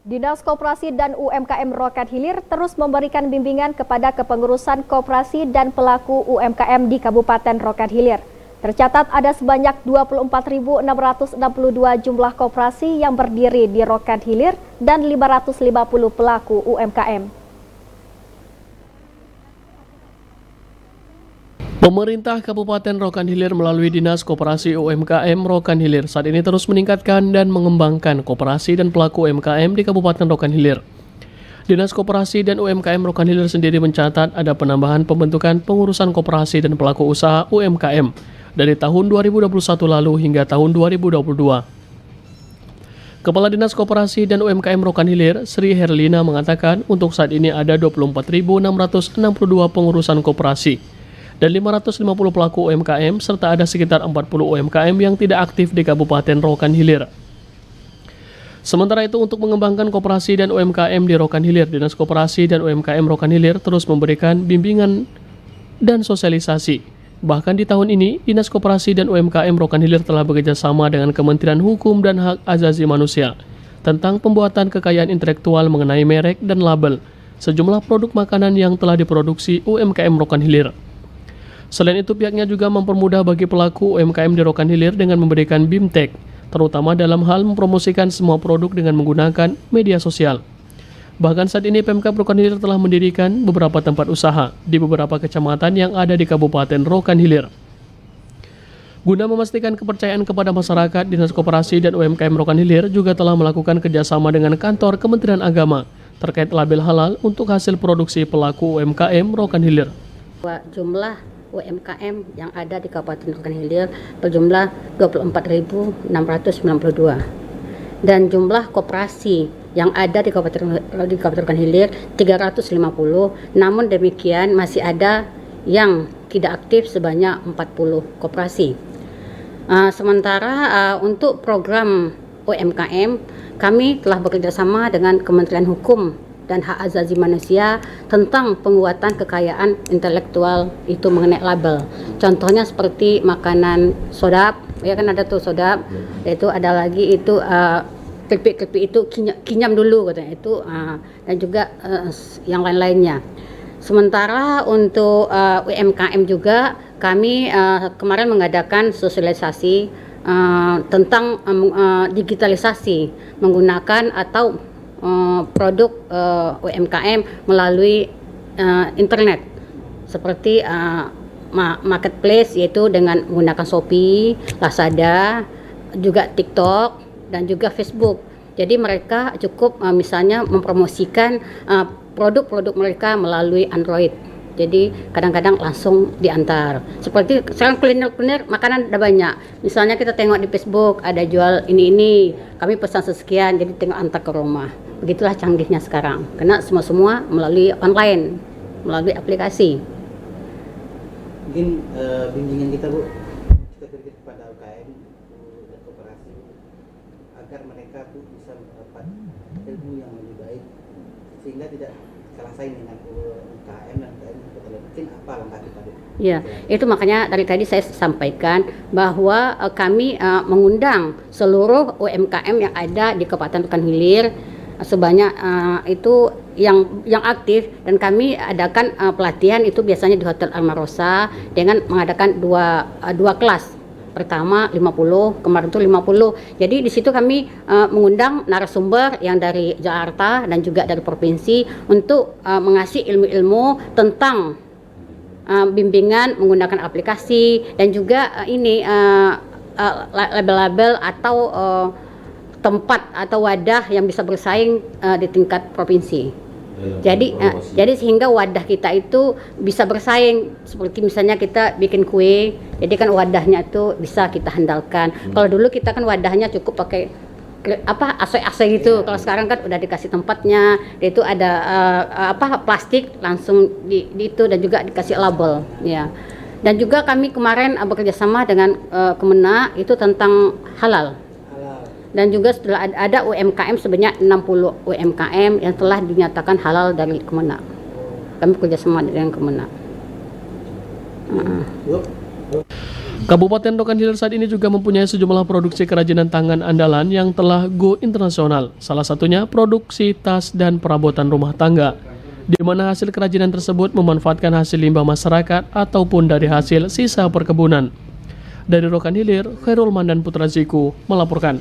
Dinas Koperasi dan UMKM Rokan Hilir terus memberikan bimbingan kepada kepengurusan koperasi dan pelaku UMKM di Kabupaten Rokan Hilir. Tercatat ada sebanyak 24.662 jumlah koperasi yang berdiri di Rokan Hilir dan 550 pelaku UMKM. Pemerintah Kabupaten Rokan Hilir melalui Dinas Koperasi UMKM Rokan Hilir saat ini terus meningkatkan dan mengembangkan koperasi dan pelaku UMKM di Kabupaten Rokan Hilir. Dinas Koperasi dan UMKM Rokan Hilir sendiri mencatat ada penambahan pembentukan pengurusan koperasi dan pelaku usaha UMKM dari tahun 2021 lalu hingga tahun 2022. Kepala Dinas Koperasi dan UMKM Rokan Hilir, Sri Herlina mengatakan untuk saat ini ada 24.662 pengurusan koperasi dan 550 pelaku UMKM serta ada sekitar 40 UMKM yang tidak aktif di Kabupaten Rokan Hilir. Sementara itu untuk mengembangkan koperasi dan UMKM di Rokan Hilir, Dinas Koperasi dan UMKM Rokan Hilir terus memberikan bimbingan dan sosialisasi. Bahkan di tahun ini, Dinas Koperasi dan UMKM Rokan Hilir telah bekerjasama dengan Kementerian Hukum dan Hak Asasi Manusia tentang pembuatan kekayaan intelektual mengenai merek dan label sejumlah produk makanan yang telah diproduksi UMKM Rokan Hilir. Selain itu, pihaknya juga mempermudah bagi pelaku UMKM di Rokan Hilir dengan memberikan BIMTEK, terutama dalam hal mempromosikan semua produk dengan menggunakan media sosial. Bahkan saat ini Pemkab Rokan Hilir telah mendirikan beberapa tempat usaha di beberapa kecamatan yang ada di Kabupaten Rokan Hilir. Guna memastikan kepercayaan kepada masyarakat, Dinas Koperasi dan UMKM Rokan Hilir juga telah melakukan kerjasama dengan kantor Kementerian Agama terkait label halal untuk hasil produksi pelaku UMKM Rokan Hilir. Jumlah UMKM yang ada di Kabupaten Rokan Hilir berjumlah 24.692 dan jumlah koperasi yang ada di Kabupaten Rokan Hilir 350. Namun demikian masih ada yang tidak aktif sebanyak 40 koperasi. Sementara untuk program UMKM kami telah bekerjasama dengan Kementerian Hukum dan Hak Asasi Manusia tentang penguatan kekayaan intelektual itu mengenai label. Contohnya seperti makanan sodap, ya kan ada tuh sodap, yaitu ada lagi itu keripik-keripik itu kinyam dulu katanya itu dan juga yang lain-lainnya. Sementara untuk UMKM juga kami kemarin mengadakan sosialisasi tentang digitalisasi menggunakan atau produk UMKM melalui internet seperti marketplace, yaitu dengan menggunakan Shopee, Lazada, juga TikTok dan juga Facebook. Jadi mereka cukup misalnya mempromosikan produk-produk mereka melalui Android. Jadi kadang-kadang langsung diantar. Seperti sekarang kuliner makanan ada banyak. Misalnya kita tengok di Facebook ada jual ini, kami pesan sekian, jadi tengok antar ke rumah. Begitulah canggihnya sekarang. Karena semua melalui online, melalui aplikasi. Mungkin bimbingan kita Bu, kita berikan kepada UKM dan koperasi agar mereka tuh bisa mendapat ilmu yang lebih baik sehingga tidak kalah saing dengan UKM dan UKM. Mungkin apa langkah kita Bu? Ya, itu makanya dari tadi saya sampaikan bahwa kami mengundang seluruh UMKM yang ada di Kabupaten Rokan Hilir sebanyak itu yang aktif, dan kami adakan pelatihan itu biasanya di Hotel Almarosa dengan mengadakan dua kelas. Pertama 50, kemarin itu 50. Jadi di situ kami mengundang narasumber yang dari Jakarta dan juga dari provinsi untuk mengasih ilmu-ilmu tentang bimbingan menggunakan aplikasi dan juga label-label atau tempat atau wadah yang bisa bersaing di tingkat provinsi. Jadi sehingga wadah kita itu bisa bersaing, seperti misalnya kita bikin kue, jadi kan wadahnya itu bisa kita handalkan. Kalau dulu kita kan wadahnya cukup pakai AC gitu. Kalau sekarang kan udah dikasih tempatnya, itu ada plastik langsung di itu, dan juga dikasih label ya. Dan juga kami kemarin bekerjasama dengan Kemenak itu tentang halal. Dan juga setelah ada UMKM sebanyak 60 UMKM yang telah dinyatakan halal dari Kemenak. Kami bekerjasama dengan Kemenak. Kabupaten Rokan Hilir saat ini juga mempunyai sejumlah produksi kerajinan tangan andalan yang telah go internasional. Salah satunya produksi tas dan perabotan rumah tangga, di mana hasil kerajinan tersebut memanfaatkan hasil limbah masyarakat ataupun dari hasil sisa perkebunan. Dari Rokan Hilir, Khairul Mandan Putra Ziku melaporkan.